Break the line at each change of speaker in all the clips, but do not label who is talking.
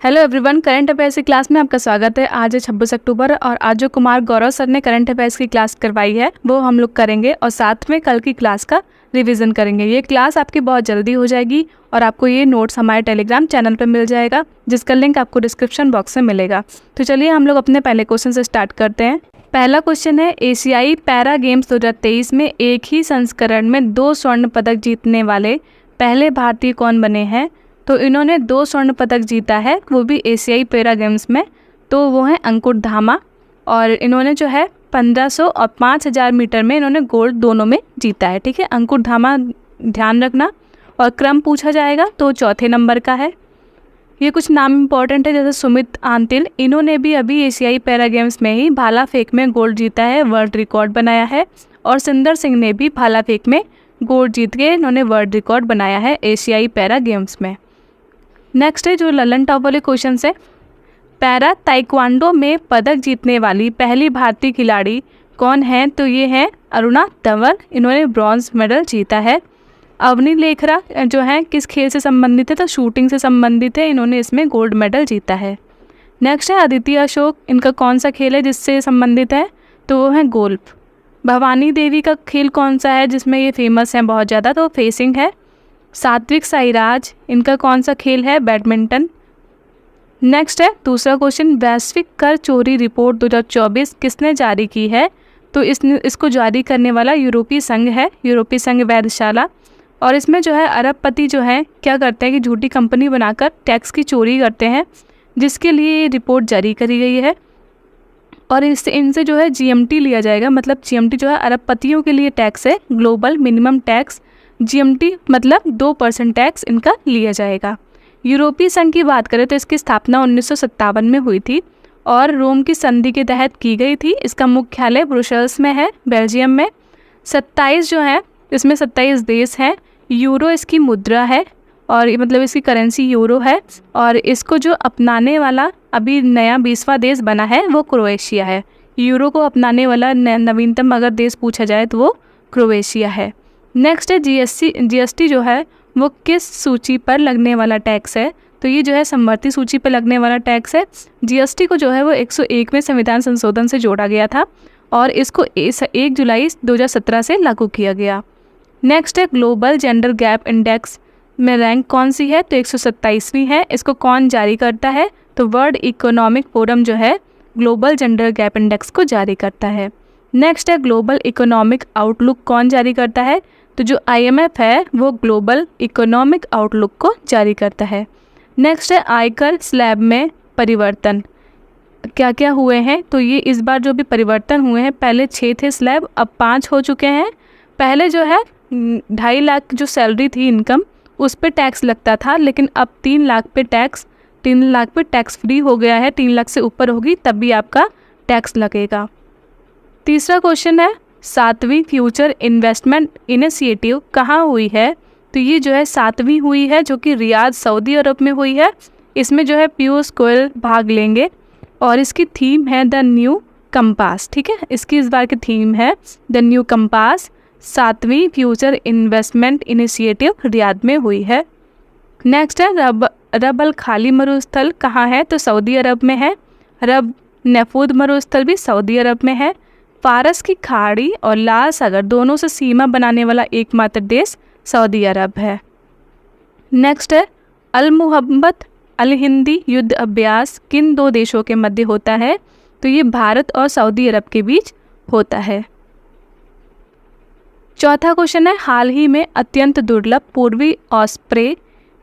Hello everyone, current affairs की class में आपका स्वागत है। आज है 26 अक्टूबर और आज जो कुमार गौरव सर ने करंट अफेयर्स की क्लास करवाई है वो हम लोग करेंगे और साथ में कल की क्लास का रिवीजन करेंगे। ये क्लास आपकी बहुत जल्दी हो जाएगी और आपको ये नोट्स हमारे टेलीग्राम चैनल पर मिल जाएगा, जिसका लिंक आपको डिस्क्रिप्शन बॉक्स में मिलेगा। तो चलिए हम लोग अपने पहले क्वेश्चन से स्टार्ट करते हैं। पहला क्वेश्चन है, एशियाई पैरा गेम्स 2023 में एक ही संस्करण में 2 स्वर्ण पदक जीतने वाले पहले भारतीय कौन बने हैं? तो इन्होंने 2 स्वर्ण पदक जीता है, वो भी एशियाई पैरा गेम्स में। तो वो हैं अंकुर धामा और इन्होंने जो है 1500 और 5000 मीटर में इन्होंने गोल्ड दोनों में जीता है। ठीक है, अंकुर धामा ध्यान रखना। और क्रम पूछा जाएगा तो चौथे नंबर का है। ये कुछ नाम इंपॉर्टेंट है, जैसे सुमित आंतिल, इन्होंने भी अभी एशियाई पैरा गेम्स में ही भाला फेंक में गोल्ड जीता है, वर्ल्ड रिकॉर्ड बनाया है। और सुंदर सिंह ने भी भाला फेंक में गोल्ड जीत के इन्होंने वर्ल्ड रिकॉर्ड बनाया है एशियाई पैरा गेम्स में। नेक्स्ट है जो ललन टॉप वाले क्वेश्चन है, पैरा ताइक्वांडो में पदक जीतने वाली पहली भारतीय खिलाड़ी कौन है? तो ये है अरुणा तंवर, इन्होंने ब्रॉन्ज मेडल जीता है। अवनी लेखरा जो है किस खेल से संबंधित है? तो शूटिंग से संबंधित है, इन्होंने इसमें गोल्ड मेडल जीता है। नेक्स्ट है अदिति अशोक, इनका कौन सा खेल है जिससे संबंधित है? तो वो है गोल्फ। भवानी देवी का खेल कौन सा है जिसमें ये फेमस है बहुत ज़्यादा? तो फेसिंग है। सात्विक साईराज, इनका कौन सा खेल है? बैडमिंटन। नेक्स्ट है दूसरा क्वेश्चन, वैश्विक कर चोरी रिपोर्ट 2024 किसने जारी की है? तो इसको जारी करने वाला यूरोपीय संघ है, यूरोपीय संघ वेधशाला। और इसमें जो है अरबपति जो है क्या करते हैं कि झूठी कंपनी बनाकर टैक्स की चोरी करते हैं, जिसके लिए ये रिपोर्ट जारी करी गई है। और इनसे जो है जीएमटी लिया जाएगा, मतलब जीएमटी जो है अरबपतियों के लिए टैक्स है, ग्लोबल मिनिमम टैक्स। जीएमटी मतलब 2% टैक्स इनका लिया जाएगा। यूरोपीय संघ की बात करें तो इसकी स्थापना 1957 में हुई थी और रोम की संधि के तहत की गई थी। इसका मुख्यालय ब्रुसेल्स में है, बेल्जियम में। 27 जो है इसमें 27 देश हैं। यूरो इसकी मुद्रा है और मतलब इसकी करेंसी यूरो है। और इसको जो अपनाने वाला अभी नया 20वां देश बना है वो क्रोएशिया है। यूरो को अपनाने वाला नवीनतम अगर देश पूछा जाए तो वो क्रोएशिया है। नेक्स्ट है जीएसटी जो है वो किस सूची पर लगने वाला टैक्स है? तो ये जो है समवर्ती सूची पर लगने वाला टैक्स है। जीएसटी को जो है वो 101 में संविधान संशोधन से जोड़ा गया था और इसको 1 जुलाई 2017 से लागू किया गया। नेक्स्ट है ग्लोबल जेंडर गैप इंडेक्स में रैंक कौन सी है? तो 127वीं है। इसको कौन जारी करता है? तो वर्ल्ड इकोनॉमिक फोरम जो है ग्लोबल जेंडर गैप इंडेक्स को जारी करता है। नेक्स्ट है ग्लोबल इकोनॉमिक आउटलुक कौन जारी करता है? तो जो IMF है वो ग्लोबल इकोनॉमिक आउटलुक को जारी करता है। नेक्स्ट है आयकर स्लैब में परिवर्तन क्या क्या हुए हैं? तो ये इस बार जो भी परिवर्तन हुए हैं, पहले 6 थे स्लैब, अब 5 हो चुके हैं। पहले जो है 2.5 लाख जो सैलरी थी इनकम, उस पे टैक्स लगता था, लेकिन अब 3 लाख पे टैक्स फ्री हो गया है। 3 लाख से ऊपर होगी तब भी आपका टैक्स लगेगा। तीसरा क्वेश्चन है, 7वीं फ्यूचर इन्वेस्टमेंट इनिशिएटिव कहाँ हुई है? तो ये जो है 7वीं हुई है, जो कि रियाद सऊदी अरब में हुई है। इसमें जो है पीयूष गोयल भाग लेंगे और इसकी थीम है द न्यू कंपास। ठीक है, इसकी इस बार की थीम है द न्यू कंपास। 7वीं फ्यूचर इन्वेस्टमेंट इनिशिएटिव रियाद में हुई है। नेक्स्ट है रब अल खाली मरुस्थल कहाँ है? तो सऊदी अरब में है। रब नफूद मरुस्थल भी सऊदी अरब में है। फारस की खाड़ी और लाल सागर दोनों से सीमा बनाने वाला एकमात्र देश सऊदी अरब है। नेक्स्ट है अल मुहब्बत अल हिंदी युद्ध अभ्यास किन 2 देशों के मध्य होता है? तो ये भारत और सऊदी अरब के बीच होता है। चौथा क्वेश्चन है, हाल ही में अत्यंत दुर्लभ पूर्वी ऑस्प्रे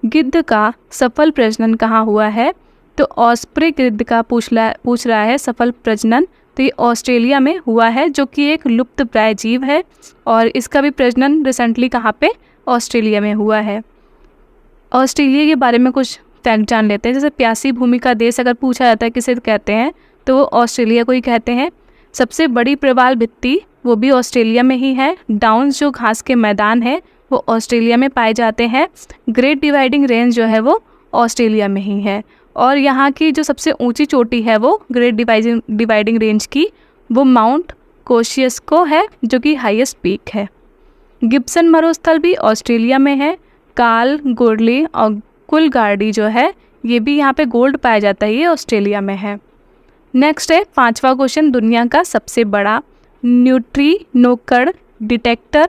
गिद्ध का सफल प्रजनन कहाँ हुआ है? तो ऑस्प्रे गिद्ध का पूछ रहा है सफल प्रजनन, तो ये ऑस्ट्रेलिया में हुआ है, जो कि एक लुप्त प्राय जीव है। और इसका भी प्रजनन रिसेंटली कहाँ पे? ऑस्ट्रेलिया में हुआ है। ऑस्ट्रेलिया के बारे में कुछ फैक्ट जान लेते हैं। जैसे प्यासी भूमि का देश अगर पूछा जाता है किसे कहते हैं, तो वो ऑस्ट्रेलिया को ही कहते हैं। सबसे बड़ी प्रवाल भित्ति वो भी ऑस्ट्रेलिया में ही है। डाउन्स जो घास के मैदान है वो ऑस्ट्रेलिया में पाए जाते हैं। ग्रेट डिवाइडिंग रेंज जो है वो ऑस्ट्रेलिया में ही है। और यहाँ की जो सबसे ऊंची चोटी है वो ग्रेट डिवाइडिंग रेंज की वो माउंट कोशियस्को है, जो कि हाईएस्ट पीक है। गिब्सन मरुस्थल भी ऑस्ट्रेलिया में है। काल गुरली और कुलगार्डी जो है ये भी यहाँ पे गोल्ड पाया जाता है, ये ऑस्ट्रेलिया में है। नेक्स्ट है 5वां क्वेश्चन, दुनिया का सबसे बड़ा न्यूट्रिनो कण डिटेक्टर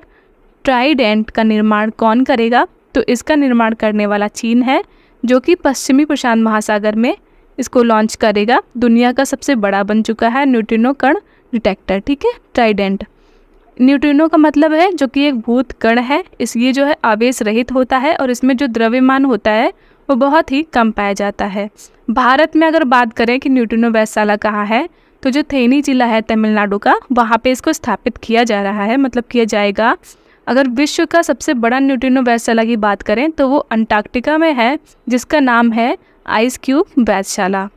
ट्राइडेंट का निर्माण कौन करेगा? तो इसका निर्माण करने वाला चीन है, जो कि पश्चिमी प्रशांत महासागर में इसको लॉन्च करेगा। दुनिया का सबसे बड़ा बन चुका है न्यूट्रिनो कण डिटेक्टर, ठीक है, ट्राइडेंट। न्यूट्रिनो का मतलब है जो कि एक भूत कण है, ये जो है आवेश रहित होता है और इसमें जो द्रव्यमान होता है वो बहुत ही कम पाया जाता है। भारत में अगर बात करें कि न्यूट्रिनो वेधशाला कहाँ है, तो जो थेनी जिला है तमिलनाडु का, वहाँ पे इसको स्थापित किया जा रहा है, मतलब किया जाएगा। अगर विश्व का सबसे बड़ा न्यूट्रिनो वेधशाला की बात करें तो वो अंटार्कटिका में है, जिसका नाम है आइस क्यूब वेधशाला।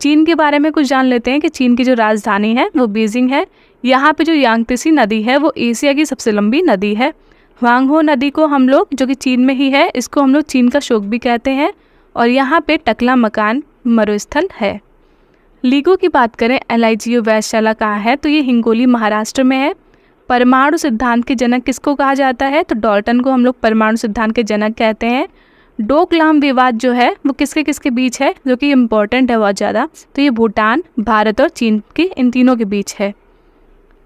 चीन के बारे में कुछ जान लेते हैं कि चीन की जो राजधानी है वो बीजिंग है। यहाँ पे जो यांगत्से नदी है वो एशिया की सबसे लंबी नदी है। ह्वांगहो नदी को हम लोग, जो कि चीन में ही है, इसको हम लोग चीन का शोक भी कहते हैं। और यहाँ पे टकला मकान मरुस्थल है। लीगो की बात करें, LIGO वेधशाला कहाँ है, तो ये हिंगोली महाराष्ट्र में है। परमाणु सिद्धांत के जनक किसको कहा जाता है, तो डाल्टन को हम लोग परमाणु सिद्धांत के जनक कहते हैं। डोकलाम विवाद जो है वो किसके किसके बीच है, जो कि इम्पोर्टेंट है बहुत ज़्यादा, तो ये भूटान, भारत और चीन के, इन तीनों के बीच है।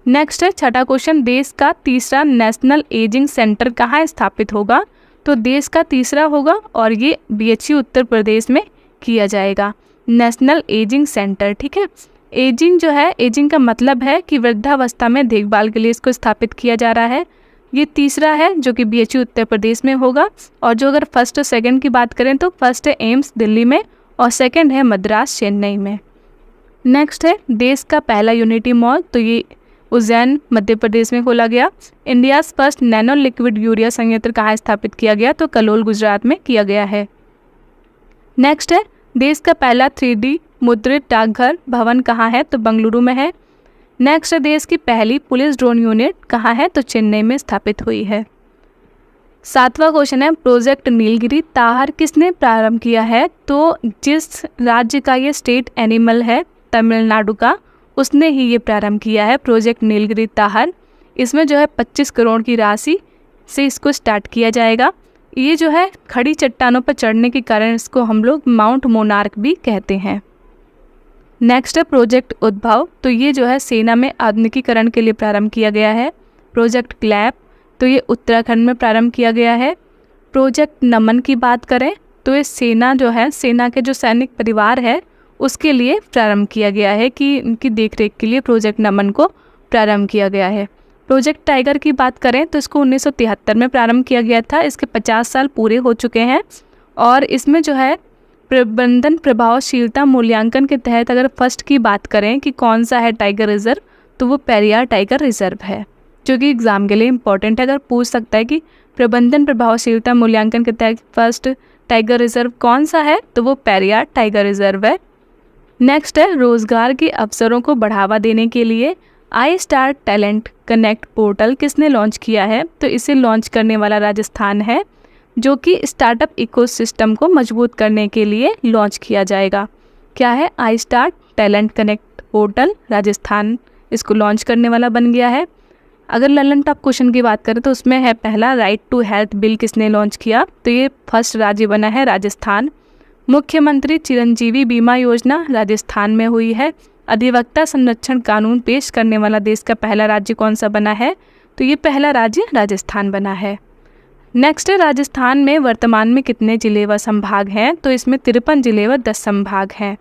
नेक्स्ट है 6वां क्वेश्चन, देश का तीसरा नेशनल एजिंग सेंटर कहाँ स्थापित होगा? तो देश का तीसरा होगा और ये BHU उत्तर प्रदेश में किया जाएगा, नेशनल एजिंग सेंटर, ठीक है। एजिंग जो है, एजिंग का मतलब है कि वृद्धावस्था में देखभाल के लिए इसको स्थापित किया जा रहा है। ये तीसरा है जो कि BHU उत्तर प्रदेश में होगा। और जो अगर फर्स्ट और सेकंड की बात करें तो फर्स्ट है एम्स दिल्ली में और सेकंड है मद्रास चेन्नई में। नेक्स्ट है देश का पहला यूनिटी मॉल, तो ये उज्जैन मध्य प्रदेश में खोला गया। India's first nano liquid urea संयंत्र कहाँ स्थापित किया गया, तो कलोल गुजरात में किया गया है। नेक्स्ट है देश का पहला 3D मुद्रित डाकघर भवन कहाँ है, तो बेंगलुरु में है। नेक्स्ट है देश की पहली पुलिस ड्रोन यूनिट कहाँ है, तो चेन्नई में स्थापित हुई है। 7वां क्वेश्चन है प्रोजेक्ट नीलगिरी ताहर किसने प्रारंभ किया है, तो जिस राज्य का ये स्टेट एनिमल है तमिलनाडु का, उसने ही ये प्रारंभ किया है प्रोजेक्ट नीलगिरी ताहर। इसमें जो है 25 करोड़ की राशि से इसको स्टार्ट किया जाएगा। ये जो है खड़ी चट्टानों पर चढ़ने के कारण इसको हम लोग माउंट मोनार्क भी कहते हैं। नेक्स्ट है प्रोजेक्ट उद्भव, तो ये जो है सेना में आधुनिकीकरण के लिए प्रारंभ किया गया है। प्रोजेक्ट क्लैप, तो ये उत्तराखंड में प्रारंभ किया गया है। प्रोजेक्ट नमन की बात करें तो ये सेना जो है, सेना के जो सैनिक परिवार है उसके लिए प्रारंभ किया गया है कि उनकी देखरेख के लिए प्रोजेक्ट नमन को प्रारंभ किया गया है। प्रोजेक्ट टाइगर की बात करें तो इसको 1973 में प्रारंभ किया गया था। इसके 50 साल पूरे हो चुके हैं और इसमें जो है प्रबंधन प्रभावशीलता मूल्यांकन के तहत अगर फर्स्ट की बात करें कि कौन सा है टाइगर रिजर्व, तो वो पेरियार टाइगर रिजर्व है, जो कि एग्ज़ाम के लिए इम्पोर्टेंट है। अगर पूछ सकता है कि प्रबंधन प्रभावशीलता मूल्यांकन के तहत फर्स्ट टाइगर रिजर्व कौन सा है, तो वो पेरियार टाइगर रिजर्व है। नेक्स्ट है रोजगार के अवसरों को बढ़ावा देने के लिए आई स्टार टैलेंट कनेक्ट पोर्टल किसने लॉन्च किया है, तो इसे लॉन्च करने वाला राजस्थान है, जो कि स्टार्टअप इकोसिस्टम को मजबूत करने के लिए लॉन्च किया जाएगा। क्या है, I star talent connect portal, Rajasthan इसको लॉन्च करने वाला बन गया है। अगर ललन टॉप क्वेश्चन की बात करें तो उसमें है पहला राइट टू हेल्थ बिल किसने लॉन्च किया, तो ये फर्स्ट राज्य बना है राजस्थान। मुख्यमंत्री चिरंजीवी बीमा योजना राजस्थान में हुई है। अधिवक्ता संरक्षण कानून पेश करने वाला देश का पहला राज्य कौन सा बना है, तो ये पहला राज्य राजस्थान बना है। नेक्स्ट है राजस्थान में वर्तमान में कितने जिले व संभाग हैं, तो इसमें 53 जिले व 10 संभाग हैं।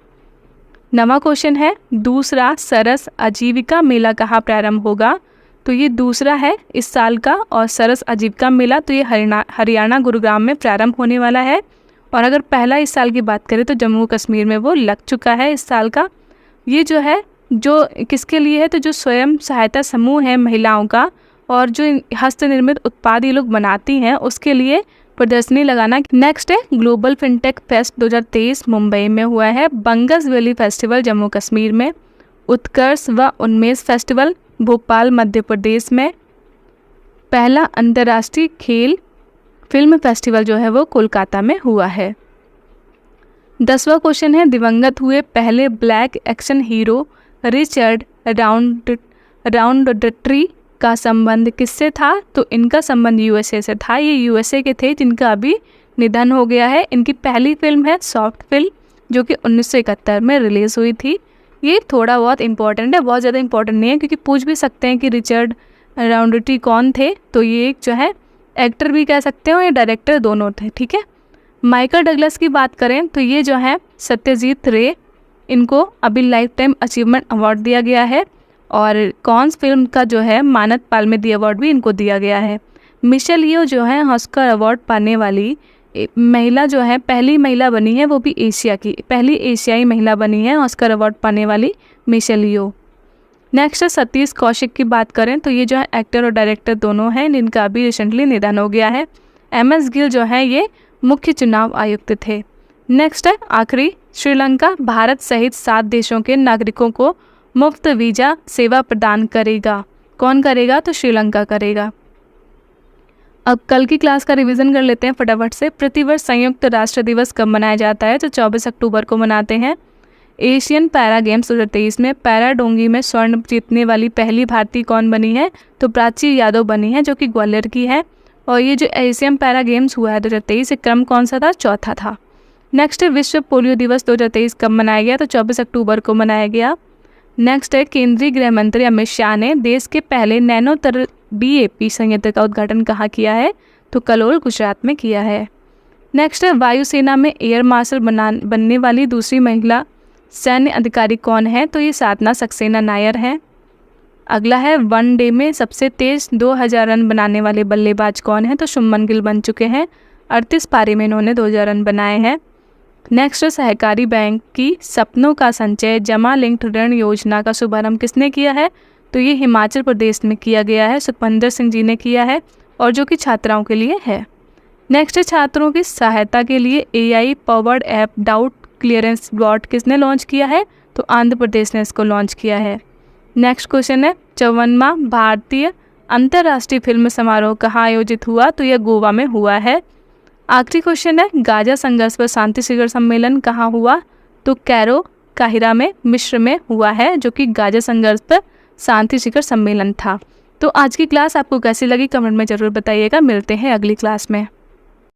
9वां क्वेश्चन है दूसरा सरस आजीविका मेला कहाँ प्रारंभ होगा, तो ये दूसरा है इस साल का। और सरस आजीविका मेला तो ये हरियाणा गुरुग्राम में प्रारंभ होने वाला है। और अगर पहला इस साल की बात करें तो जम्मू कश्मीर में वो लग चुका है इस साल का। ये जो है जो किसके लिए है, तो जो स्वयं सहायता समूह है महिलाओं का और जो हस्त निर्मित उत्पाद ये लोग बनाती हैं उसके लिए प्रदर्शनी लगाना। नेक्स्ट है ग्लोबल फिनटेक फेस्ट 2023 मुंबई में हुआ है। बंगस वैली फेस्टिवल जम्मू कश्मीर में। उत्कर्ष व उन्मेष फेस्टिवल भोपाल मध्य प्रदेश में। पहला अंतर्राष्ट्रीय खेल फिल्म फेस्टिवल जो है वो कोलकाता में हुआ है। 10वां क्वेश्चन है दिवंगत हुए पहले ब्लैक एक्शन हीरो रिचर्ड राउंडट्री का संबंध किससे था, तो इनका संबंध USA से था। ये USA के थे जिनका अभी निधन हो गया है। इनकी पहली फिल्म है सॉफ्ट फिल्म, जो कि 1971 में रिलीज़ हुई थी। ये थोड़ा बहुत इंपॉर्टेंट है, बहुत ज़्यादा इंपॉर्टेंट नहीं है, क्योंकि पूछ भी सकते हैं कि रिचर्ड राउंडट्री कौन थे। तो ये एक जो है एक्टर भी कह सकते हो या डायरेक्टर, दोनों थे, ठीक है। माइकल डगलस की बात करें तो ये जो है सत्यजीत रे, इनको अभी लाइफ टाइम अचीवमेंट अवार्ड दिया गया है। और कॉन्स फिल्म का जो है मानद पाल्मेदी अवार्ड भी इनको दिया गया है। मिशेल येओ जो है ऑस्कर अवार्ड पाने वाली महिला जो है, पहली महिला बनी है, वो भी एशिया की पहली एशियाई महिला बनी है ऑस्कर अवार्ड पाने वाली मिशेल येओ। नेक्स्ट सतीश कौशिक की बात करें तो ये जो है एक्टर और डायरेक्टर दोनों हैं, जिनका अभी रिसेंटली निधन हो गया है। MS गिल जो है ये मुख्य चुनाव आयुक्त थे। नेक्स्ट है आखिरी, श्रीलंका भारत सहित 7 देशों के नागरिकों को मुफ्त वीज़ा सेवा प्रदान करेगा। कौन करेगा? तो श्रीलंका करेगा। अब कल की क्लास का रिवीजन कर लेते हैं फटाफट से। प्रतिवर्ष संयुक्त राष्ट्र दिवस कब मनाया जाता है? तो 24 अक्टूबर को मनाते हैं। एशियन पैरा गेम्स 2023 में पैरा डोंगी में स्वर्ण जीतने वाली पहली भारतीय कौन बनी है? तो प्राची यादव बनी है, जो कि ग्वालियर की है। और ये जो एशियन पैरा गेम्स हुआ है 2023, क्रम कौन सा था? चौथा था। नेक्स्ट है विश्व पोलियो दिवस 2023 कब मनाया गया? तो 24 अक्टूबर को मनाया गया। नेक्स्ट है केंद्रीय गृह मंत्री अमित शाह ने देश के पहले नैनो तरल BAP संयंत्र का उद्घाटन कहाँ किया है? तो कलोल गुजरात में किया है। नेक्स्ट है वायुसेना में एयर मार्शल बनने वाली दूसरी महिला सैन्य अधिकारी कौन है? तो ये साधना सक्सेना नायर हैं। अगला है वनडे में सबसे तेज 2000 रन बनाने वाले बल्लेबाज कौन है? तो शुभमन गिल बन चुके हैं। 38 पारी में इन्होंने 2000 रन बनाए हैं। नेक्स्ट सहकारी बैंक की सपनों का संचय जमा लिंक्ड ऋण योजना का शुभारंभ किसने किया है? तो ये हिमाचल प्रदेश में किया गया है, सुखविंदर सिंह जी ने किया है, और जो कि छात्राओं के लिए है। नेक्स्ट छात्रों की सहायता के लिए AI powered app doubt clearance bot किसने लॉन्च किया है? तो आंध्र प्रदेश ने इसको लॉन्च किया है। नेक्स्ट क्वेश्चन है 54वां भारतीय अंतर्राष्ट्रीय फिल्म समारोह कहाँ आयोजित हुआ? तो यह गोवा में हुआ है। आखिरी क्वेश्चन है गाजा संघर्ष पर शांति शिखर सम्मेलन कहाँ हुआ? तो कैरो काहिरा में मिस्र में हुआ है, जो कि गाजा संघर्ष पर शांति शिखर सम्मेलन था। तो आज की क्लास आपको कैसी लगी कमेंट में ज़रूर बताइएगा। मिलते हैं अगली क्लास में।